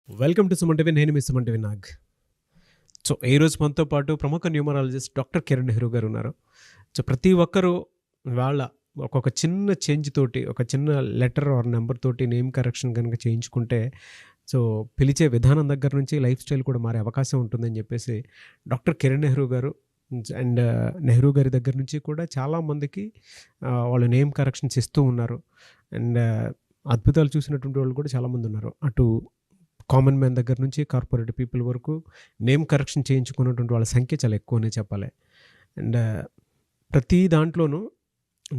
Welcome to Suman TV. నేను మీ Suman TV Nag. So ఈరోజు మనతో పాటు ప్రముఖ న్యూమరాలజిస్ట్ డాక్టర్ కిరణ్ నెహ్రూ గారు ఉన్నారు. సో ప్రతి ఒక్కరూ వాళ్ళ ఒక్కొక్క చిన్న చేంజ్ తోటి, ఒక చిన్న లెటర్ ఆర్ నెంబర్ తోటి నేమ్ కరెక్షన్ కనుక చేయించుకుంటే సో పిలిచే విధానం దగ్గర నుంచి లైఫ్ స్టైల్ కూడా మారే అవకాశం ఉంటుందని చెప్పేసి డాక్టర్ కిరణ్ నెహ్రూ గారు అండ్ నెహ్రూ గారి దగ్గర నుంచి కూడా చాలామందికి వాళ్ళు నేమ్ కరెక్షన్స్ ఇస్తూ ఉన్నారు. అండ్ అద్భుతాలు చూసినటువంటి వాళ్ళు కూడా చాలామంది ఉన్నారు. అటు కామన్ మ్యాన్ దగ్గర నుంచి కార్పొరేట్ పీపుల్ వరకు నేమ్ కరెక్షన్ చేయించుకున్నటువంటి వాళ్ళ సంఖ్య చాలా ఎక్కువనే చెప్పాలి. అండ్ ప్రతి దాంట్లోనూ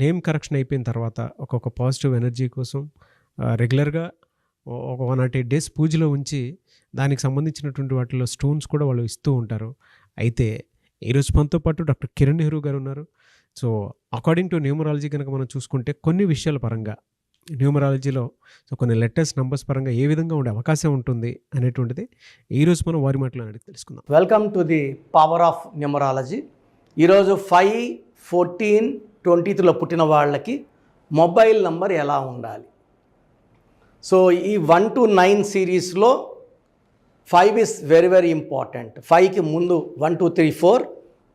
నేమ్ కరెక్షన్ అయిపోయిన తర్వాత ఒక్కొక్క పాజిటివ్ ఎనర్జీ కోసం రెగ్యులర్గా ఒక 108 డేస్ పూజలో ఉంచి దానికి సంబంధించినటువంటి వాటిలో స్టోన్స్ కూడా వాళ్ళు ఇస్తూ ఉంటారు. అయితే ఈరోజు మనతో పాటు డాక్టర్ కిరణ్ నెహ్రూ గారు ఉన్నారు. సో అకార్డింగ్ టు న్యూమరాలజీ కనుక మనం చూసుకుంటే కొన్ని విషయాల పరంగా న్యూమరాలజీలో సో కొన్ని లెటర్స్ నంబర్స్ పరంగా ఏ విధంగా ఉండే అవకాశం ఉంటుంది అనేటువంటిది ఈరోజు మనం వారి మాటలో అడిగి తెలుసుకుందాం. Welcome to the power of numerology. ఈరోజు 5, 14, 23లో పుట్టిన వాళ్ళకి మొబైల్ నంబర్ ఎలా ఉండాలి? సో ఈ 1 to 9 సిరీస్లో 5 ఈస్ వెరీ వెరీ ఇంపార్టెంట్. 5కి ముందు 1, 2, 3, 4,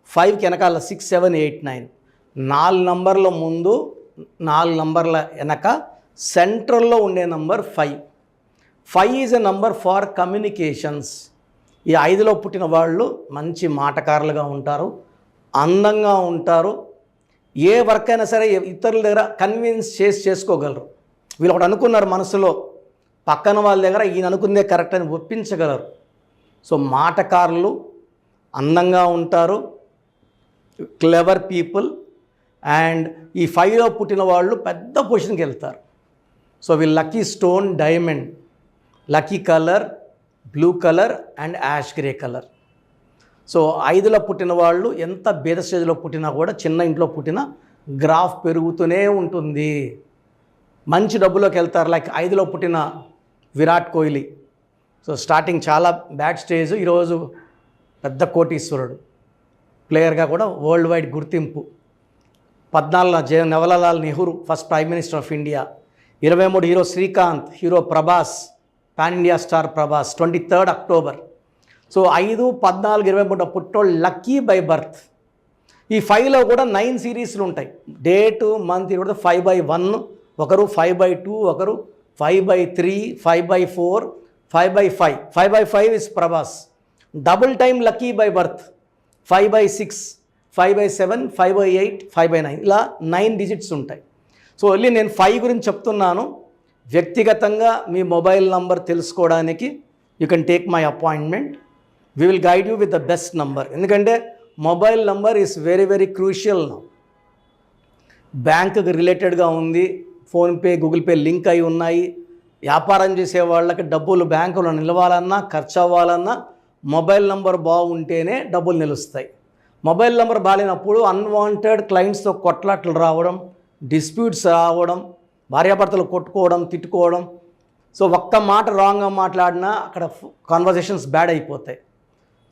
5కి వెనకాల 6, 7, 8, 9, 4 నంబర్ల ముందు 4 నంబర్ల వెనక సెంట్రల్లో ఉండే number 5. 5 is a number far communications. ఈ 5లో పుట్టిన వాళ్ళు మంచి మాటకారులుగా ఉంటారు, అందంగా ఉంటారు. ఏ వర్క్ అయినా సరే ఇతరుల దగ్గర కన్విన్స్ చేసుకోగలరు. వీళ్ళు ఒకటి అనుకున్నారు మనసులో, పక్కన వాళ్ళ దగ్గర ఈయన అనుకుందే కరెక్ట్ అని ఒప్పించగలరు. సో మాటకారులు, అందంగా ఉంటారు, క్లెవర్ పీపుల్. అండ్ ఈ 5లో పుట్టిన వాళ్ళు పెద్ద పొజిషన్కి వెళ్తారు. సో వీళ్ళు lucky stone diamond, lucky colour blue colour and ash grey colour. So 5లో పుట్టిన వాళ్ళు ఎంత భేద స్టేజ్లో పుట్టినా కూడా, చిన్న ఇంట్లో పుట్టినా గ్రాఫ్ పెరుగుతూనే ఉంటుంది, మంచి డబ్బులోకి వెళ్తారు. లైక్ 5లో పుట్టిన విరాట్ కోహ్లీ. సో స్టార్టింగ్ చాలా బ్యాడ్ స్టేజ్, ఈరోజు పెద్ద కోటీశ్వరుడు, ప్లేయర్గా కూడా వరల్డ్ వైడ్ గుర్తింపు. 14 Jawaharlal Nehru first prime minister of India. 23 hero Srikanth, hero Prabhas, pan India star Prabhas. 23rd October. So 5, 14, 23 పుట్టోళ్ళు లక్కీ బై బర్త్. ఈ 5లో కూడా 9 సిరీస్లు ఉంటాయి. డేటు మంత్ కూడా 5/1, ఒకరు 5/2, ఒకరు 5/3, 5/4, 5/5. 5/5 is Prabhas. Double time lucky by birth 5/6, 5/7, 5/8, 5/9, ఇలా 9 డిజిట్స్ ఉంటాయి. సో ఓన్లీ నేను 5 గురించి చెప్తున్నాను. వ్యక్తిగతంగా మీ మొబైల్ నంబర్ తెలుసుకోవడానికి you can take my appointment. We will guide you with the best number. ఎందుకంటే mobile number is very very crucial. బ్యాంకుకి రిలేటెడ్గా ఉంది, ఫోన్పే, గూగుల్ పే లింక్ అయి ఉన్నాయి. వ్యాపారం చేసే వాళ్ళకి డబ్బులు బ్యాంకులో నిలవాలన్నా, ఖర్చు అవ్వాలన్నా మొబైల్ నంబర్ బాగుంటేనే డబ్బులు నిలుస్తాయి. మొబైల్ నెంబర్ బాగాలేనప్పుడు అన్వాంటెడ్ క్లయింట్స్తో కొట్లాట్లు రావడం, డిస్ప్యూట్స్ రావడం, భార్యాభర్తలు కొట్టుకోవడం, తిట్టుకోవడం. సో ఒక్క మాట రాంగ్గా మాట్లాడినా అక్కడ కాన్వర్జేషన్స్ బ్యాడ్ అయిపోతాయి.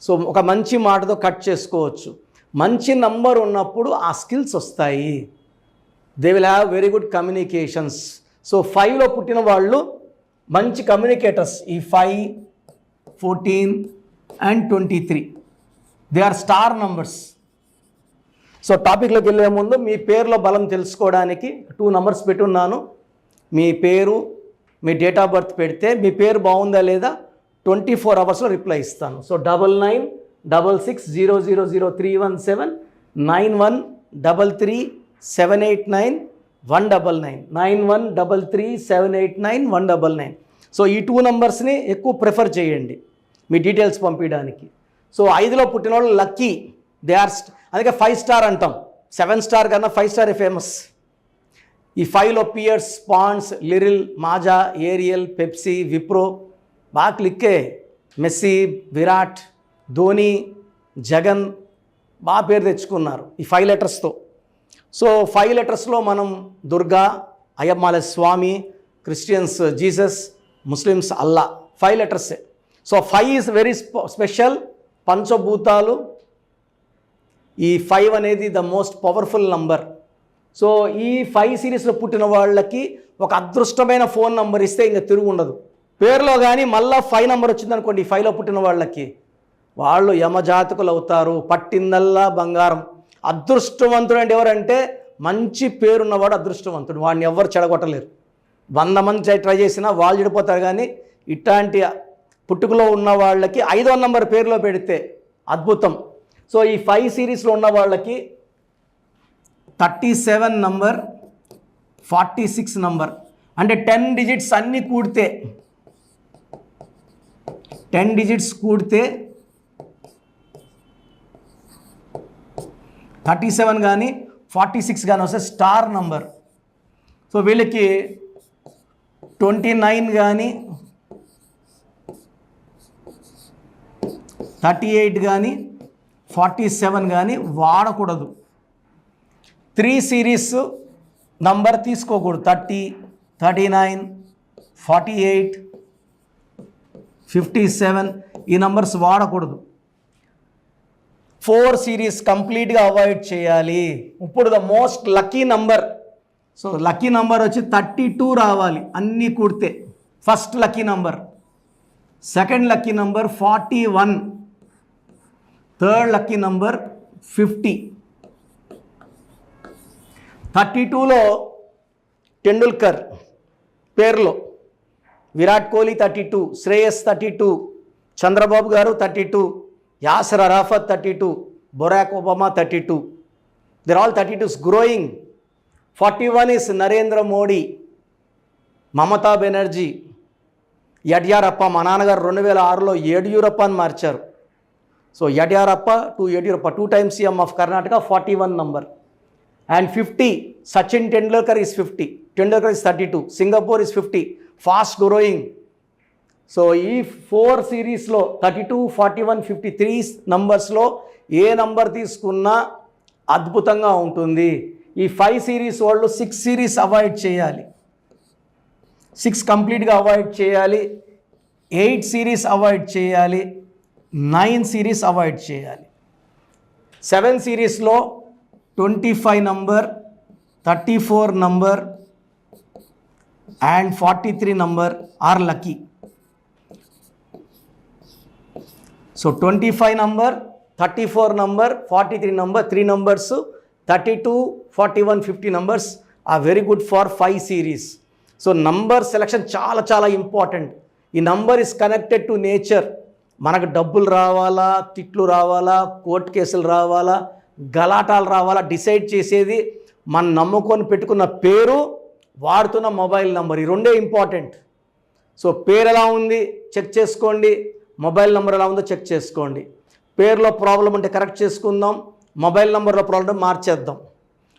సో ఒక మంచి మాటతో కట్ చేసుకోవచ్చు. మంచి నంబర్ ఉన్నప్పుడు ఆ స్కిల్స్ వస్తాయి. They will have very good communications. So 5లో పుట్టిన వాళ్ళు మంచి కమ్యూనికేటర్స్. ఈ 5, 14 and 23 they are star numbers. So టాపిక్లోకి వెళ్ళే ముందు మీ పేరులో బలం తెలుసుకోవడానికి 2 నంబర్స్ పెట్టున్నాను. మీ పేరు, మీ డేట్ ఆఫ్ బర్త్ పెడితే మీ పేరు బాగుందా లేదా 24 అవర్స్లో రిప్లై ఇస్తాను. సో 9966000317 9133789199 9133789199. సో ఈ 2 నంబర్స్ని ఎక్కువ ప్రిఫర్ చేయండి మీ డీటెయిల్స్ పంపించడానికి. సో 5లో పుట్టిన వాళ్ళు లక్కీ, దే ఆర్ అందుకే 5 స్టార్ అంటాం. 7 స్టార్ కన్నా 5 స్టార్ ఫేమస్. ఈ 5లో Pears, Pond's, Liril, Maaza, Ariel, Pepsi, Wipro బాగా క్లిక్కే. మెస్సీ, విరాట్, ధోని, జగన్ బాగా పేరు తెచ్చుకున్నారు ఈ 5 లెటర్స్తో. సో 5 లెటర్స్లో మనం దుర్గా, అయ్యమ్మాల స్వామి, క్రిస్టియన్స్ జీసస్, ముస్లిమ్స్ అల్లా. 5 లెటర్సే. So 5 is very special. పంచభూతాలు. ఈ 5 అనేది the most powerful number. So ఈ 5 సిరీస్లో పుట్టిన వాళ్ళకి ఒక అదృష్టమైన ఫోన్ నంబర్ ఇస్తే ఇంకా తిరుగు ఉండదు. పేరులో కానీ మళ్ళీ 5 నెంబర్ వచ్చిందనుకోండి, 5లో పుట్టిన వాళ్ళకి వాళ్ళు యమజాతకులు అవుతారు. పట్టిందల్లా బంగారం. అదృష్టవంతుడు అంటే ఎవరంటే మంచి పేరున్నవాడు అదృష్టవంతుడు. వాడిని ఎవరు చెడగొట్టలేరు. 100 మంది ట్రై చేసినా వాళ్ళు చెడిపోతారు. కానీ ఇట్లాంటి పుట్టుకలో ఉన్న వాళ్ళకి 5వ నెంబర్ పేరులో పెడితే అద్భుతం. సో ఈ 5 సిరీస్లో ఉన్న వాళ్ళకి 37 నంబర్, 46 నంబర్ అంటే 10 డిజిట్స్ అన్నీ కూడితే 10 డిజిట్స్ కూడితే 37 కానీ 46 కానీ వస్తే స్టార్ నంబర్. సో వీళ్ళకి 29 కానీ 38 కానీ 47 కానీ వాడకూడదు. 3 సిరీస్ నంబర్ తీసుకోకూడదు. 30, 39, 48, 57 ఈ నంబర్స్ వాడకూడదు. 4 సిరీస్ కంప్లీట్గా అవాయిడ్ చేయాలి. ఇప్పుడు the most lucky number. So lucky number వచ్చి 32 రావాలి అన్నీ కూడితే. First lucky number. Second lucky number 41. Third lucky number 50. 32లో టెండూల్కర్ పేరులో Virat Kohli 32, Shreyas 32, Chandrababu garu 32, Yasser Arafat 32, Barack Obama 32. They're all 32s growing. 41 is Narendra Modi, Mamata Banerjee, Yediyurappa. మా నాన్నగారు 2006లో యడ్యూరప్ప అని మార్చారు. So Yediyurappa to Yediyurappa, 2 times CM of Karnataka, 41 number. And 50, Sachin Tendulkar is 50. Tendulkar is 32. Singapore is 50. Fast growing. So ఈ 4 సిరీస్లో 32, 41, 53 నంబర్స్లో ఏ number తీసుకున్నా అద్భుతంగా ఉంటుంది. ఈ 5 సిరీస్ వాళ్ళు 6 సిరీస్ అవాయిడ్ చేయాలి. 6 కంప్లీట్గా అవాయిడ్ చేయాలి. 8 సిరీస్ అవాయిడ్ చేయాలి. 9 సిరీస్ అవాయిడ్ చేయాలి. 7 సిరీస్లో 25 number, 34 number and 43 number are lucky. So 25 number, 34 number, 43 number, 3 numbers, 32, 41, 50 numbers are very good for 5 series. So number selection చాలా చాలా ఇంపార్టెంట్. ఈ number is connected to nature. మనకు డబ్బులు రావాలా, తిట్లు రావాలా, కోర్టు కేసులు రావాలా, గలాటాలు రావాలా, డిసైడ్ చేసేది మనం నమ్ముకొని పెట్టుకున్న పేరు, వాడుతున్న మొబైల్ నెంబర్. ఈ రెండే ఇంపార్టెంట్. సో పేరు ఎలా ఉంది చెక్ చేసుకోండి, మొబైల్ నెంబర్ ఎలా ఉందో చెక్ చేసుకోండి. పేరులో ప్రాబ్లం ఉంటే కరెక్ట్ చేసుకుందాం, మొబైల్ నెంబర్లో ప్రాబ్లం మార్చేద్దాం.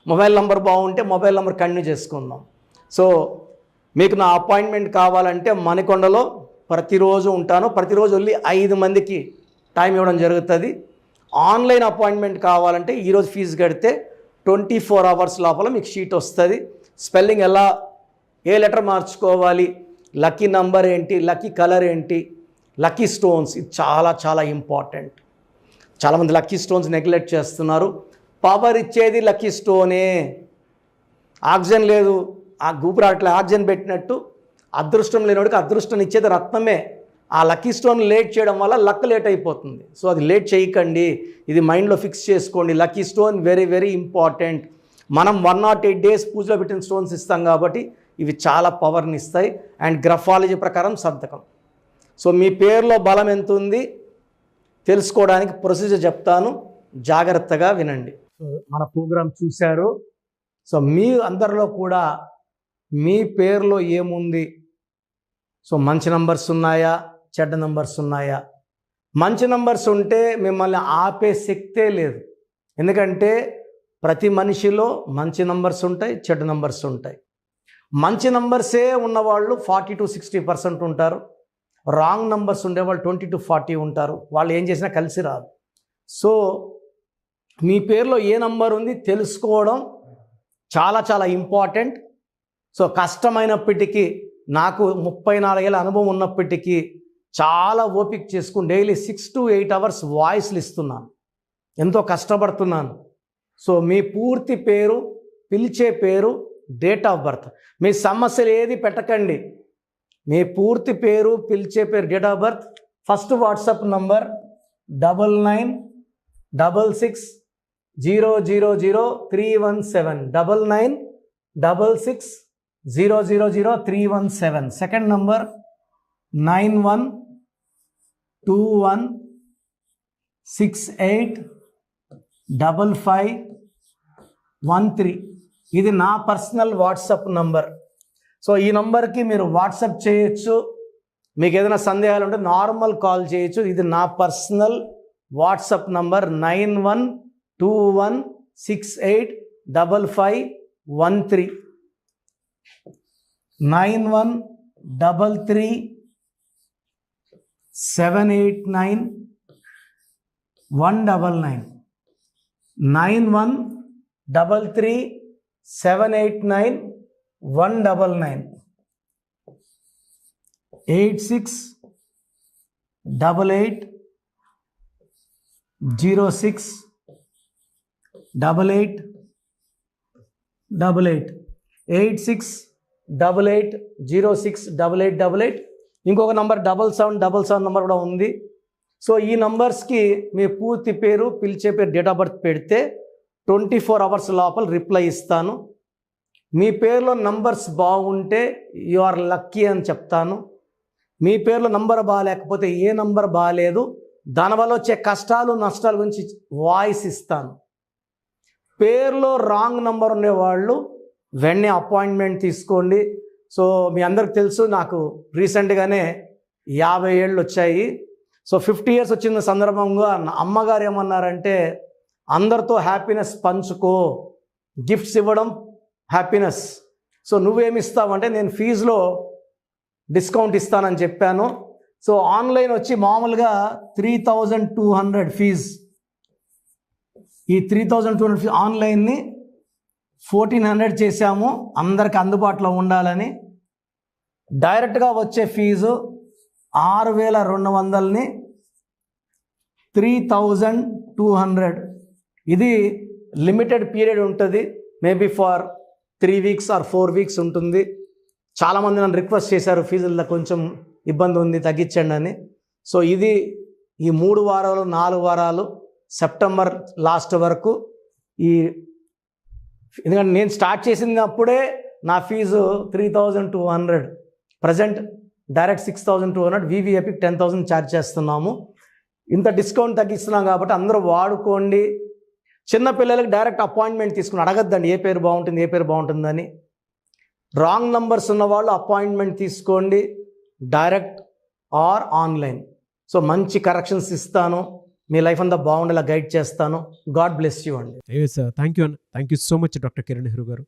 మొబైల్ నెంబర్ బాగుంటే మొబైల్ నెంబర్ కంటిన్యూ చేసుకుందాం. సో మీకు నా అపాయింట్మెంట్ కావాలంటే మణికొండలో ప్రతిరోజు ఉంటాను. ప్రతిరోజు వెళ్ళి 5 మందికి టైం ఇవ్వడం జరుగుతుంది. ఆన్లైన్ అపాయింట్మెంట్ కావాలంటే ఈరోజు ఫీజు కడితే 24 hours లోపల మీకు షీట్ వస్తుంది. స్పెల్లింగ్ ఎలా, ఏ లెటర్ మార్చుకోవాలి, లక్కీ నంబర్ ఏంటి, లక్కీ కలర్ ఏంటి, లక్కీ స్టోన్స్, ఇది చాలా చాలా ఇంపార్టెంట్. చాలామంది లక్కీ స్టోన్స్ నెగ్లెక్ట్ చేస్తున్నారు. పవర్ ఇచ్చేది లక్కీ స్టోనే. ఆక్సిజన్ లేదు, ఆ గూపిరాట్లే ఆక్సిజన్ పెట్టినట్టు అదృష్టం లేనివాడికి అదృష్టం ఇచ్చేది రత్నమే. ఆ లక్కీ స్టోన్ లేట్ చేయడం వల్ల లక్ లేట్ అయిపోతుంది. సో అది లేట్ చేయకండి, ఇది మైండ్లో ఫిక్స్ చేసుకోండి. Lucky stone very very important. మనం 108 days పూజలో పెట్టిన స్టోన్స్ ఇస్తాం కాబట్టి ఇవి చాలా పవర్ని ఇస్తాయి. అండ్ గ్రఫాలజీ ప్రకారం సంతకం. సో మీ పేరులో బలం ఎంత ఉంది తెలుసుకోవడానికి ప్రొసీజర్ చెప్తాను, జాగ్రత్తగా వినండి. సో మన ప్రోగ్రాం చూశారు. సో మీ అందరిలో కూడా మీ పేరులో ఏముంది, సో మంచి నంబర్స్ ఉన్నాయా, చెడ్డ నంబర్స్ ఉన్నాయా? మంచి నంబర్స్ ఉంటే మిమ్మల్ని ఆపే శక్తే లేదు. ఎందుకంటే ప్రతి మనిషిలో మంచి నంబర్స్ ఉంటాయి, చెడ్డ నంబర్స్ ఉంటాయి. మంచి నంబర్సే ఉన్నవాళ్ళు 40 to 60% ఉంటారు. రాంగ్ నంబర్స్ ఉండేవాళ్ళు 20 to 40 ఉంటారు. వాళ్ళు ఏం చేసినా కలిసి రాదు. సో మీ పేరులో ఏ నంబర్ ఉంది తెలుసుకోవడం చాలా చాలా ఇంపార్టెంట్. సో కష్టమైనప్పటికీ, నాకు 34 ఏళ్ళ అనుభవం ఉన్నప్పటికీ చాలా ఓపిక చేసుకుని డైలీ 6 to 8 hours వాయిస్లు ఇస్తున్నాను. ఎంతో కష్టపడుతున్నాను. సో మీ పూర్తి పేరు, పిలిచే పేరు, డేట్ ఆఫ్ బర్త్, మీ సమస్యలు ఏది పెట్టకండి. మీ పూర్తి పేరు, పిలిచే పేరు, date of birth, first WhatsApp number 9966000317 9966000317. Second number 9121685513. ఇది నా పర్సనల్ వాట్సాప్ నంబర్. సో ఈ నంబర్కి మీరు వాట్సాప్ చేయొచ్చు. మీకు ఏదైనా సందేహాలు ఉంటే నార్మల్ కాల్ చేయొచ్చు. ఇది నా పర్సనల్ వాట్సాప్ నంబర్ 9121685513 9133789199 9133789199 8688068888 8688068888. ఇంకొక నంబర్ 7777 నంబర్ కూడా ఉంది. సో ఈ నంబర్స్కి మీ పూర్తి పేరు, పిలిచే పేరు, డేట్ ఆఫ్ బర్త్ పెడితే 24 అవర్స్ లోపల రిప్లై ఇస్తాను. మీ పేరులో నంబర్స్ బాగుంటే యు ఆర్ లక్కీ అని చెప్తాను. మీ పేరులో నంబర్ బాగాలేకపోతే ఏ నంబర్ బాగాలేదు, దానివల్ల వచ్చే కష్టాలు నష్టాల గురించి వాయిస్ ఇస్తాను. పేరులో రాంగ్ నంబర్ ఉండేవాళ్ళు వెంటనే అపాయింట్మెంట్ తీసుకోండి. సో మీ అందరికి తెలుసు, నాకు రీసెంట్గానే 50 ఏళ్ళు వచ్చాయి. సో 50 ఇయర్స్ వచ్చిన సందర్భంగా అమ్మగారు ఏమన్నారంటే, అందరితో హ్యాపీనెస్ పంచుకో, గిఫ్ట్స్ ఇవ్వడం హ్యాపీనెస్. సో నువ్వేమి ఇస్తావంటే, నేను ఫీజులో డిస్కౌంట్ ఇస్తానని చెప్పాను. సో ఆన్లైన్ వచ్చి మామూలుగా 3200 ఫీజ్. ఈ 3200 ఫీజ్ ఆన్లైన్ని 1400 చేశాము, అందరికి అందుబాటులో ఉండాలని. డైరెక్ట్గా వచ్చే ఫీజు 6200ని 3200. ఇది లిమిటెడ్ పీరియడ్ ఉంటుంది, maybe for 3 weeks or 4 weeks ఉంటుంది. చాలామంది నన్ను రిక్వెస్ట్ చేశారు, ఫీజుల్లో కొంచెం ఇబ్బంది ఉంది, తగ్గించండి అని. సో ఇది ఈ 3 వారాలు 4 వారాలు సెప్టెంబర్ లాస్ట్ వరకు. ఎందుకంటే నేను స్టార్ట్ చేసినప్పుడే నా fees 3200, present direct 6200, VVIP 10,000 charge చేస్తున్నాము. ఇంత డిస్కౌంట్ తగ్గిస్తున్నాం కాబట్టి అందరూ వాడుకోండి. చిన్నపిల్లలకి డైరెక్ట్ అపాయింట్మెంట్ తీసుకుని అడగద్దండి ఏ పేరు బాగుంటుంది, ఏ పేరు బాగుంటుందని. రాంగ్ నంబర్స్ ఉన్నవాళ్ళు అపాయింట్మెంట్ తీసుకోండి, డైరెక్ట్ ఆర్ ఆన్లైన్. సో మంచి కరెక్షన్స్ ఇస్తాను, మీ లైఫ్ అంతా బాగుండేలా గైడ్ చేస్తాను. గాడ్ బ్లెస్ యూ అండి. థ్యాంక్ యూ అన్న, thank you so much doctor Kiran Nehru గారు.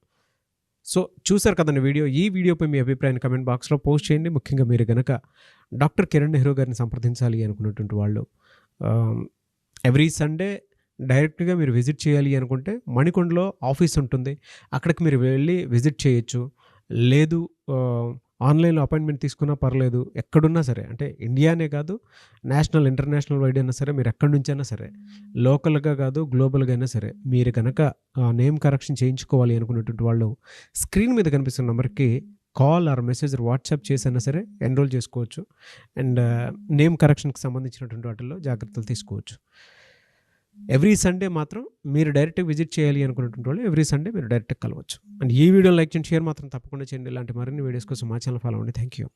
సో చూసారు కదండి వీడియో. ఈ వీడియోపై మీ అభిప్రాయాన్ని కమెంట్ బాక్స్లో పోస్ట్ చేయండి. ముఖ్యంగా మీరు కనుక డాక్టర్ కిరణ్ నెహ్రూ గారిని సంప్రదించాలి అనుకున్నటువంటి వాళ్ళు ఎవ్రీ సండే డైరెక్ట్గా మీరు విజిట్ చేయాలి అనుకుంటే మణికొండలో ఆఫీస్ ఉంటుంది, అక్కడికి మీరు వెళ్ళి విజిట్ చేయొచ్చు. లేదు ఆన్లైన్లో అపాయింట్మెంట్ తీసుకున్నా పర్లేదు, ఎక్కడున్నా సరే, అంటే ఇండియానే కాదు, నేషనల్ ఇంటర్నేషనల్ వైడ్ అయినా సరే, మీరు ఎక్కడి నుంచైనా సరే, లోకల్గా కాదు గ్లోబల్గా అయినా సరే, మీరు కనుక నేమ్ కరెక్షన్ చేయించుకోవాలి అనుకున్నటువంటి వాళ్ళు స్క్రీన్ మీద కనిపిస్తున్న నెంబర్కి కాల్ ఆర్ మెసేజ్ వాట్సాప్ చేసైనా సరే ఎన్రోల్ చేసుకోవచ్చు. అండ్ నేమ్ కరెక్షన్కి సంబంధించినటువంటి వాటిల్లో జాగ్రత్తలు తీసుకోవచ్చు. ఎవ్రీ సండే మాత్రం మీరు డైరెక్ట్గా విజిట్ చేయాలి అనుకున్నటువంటి వాళ్ళు ఎవ్రీ సండే మీరు డైరెక్ట్గా కలవచ్చు. అండ్ ఈ వీడియో లైక్ చేయండి, షేర్ మాత్రం తప్పకుండా చేయండి. ఇలాంటి మరిన్ని వీడియోస్ కోసం మా ఛానల్ ఫాలో అవ్వండి. Thank you.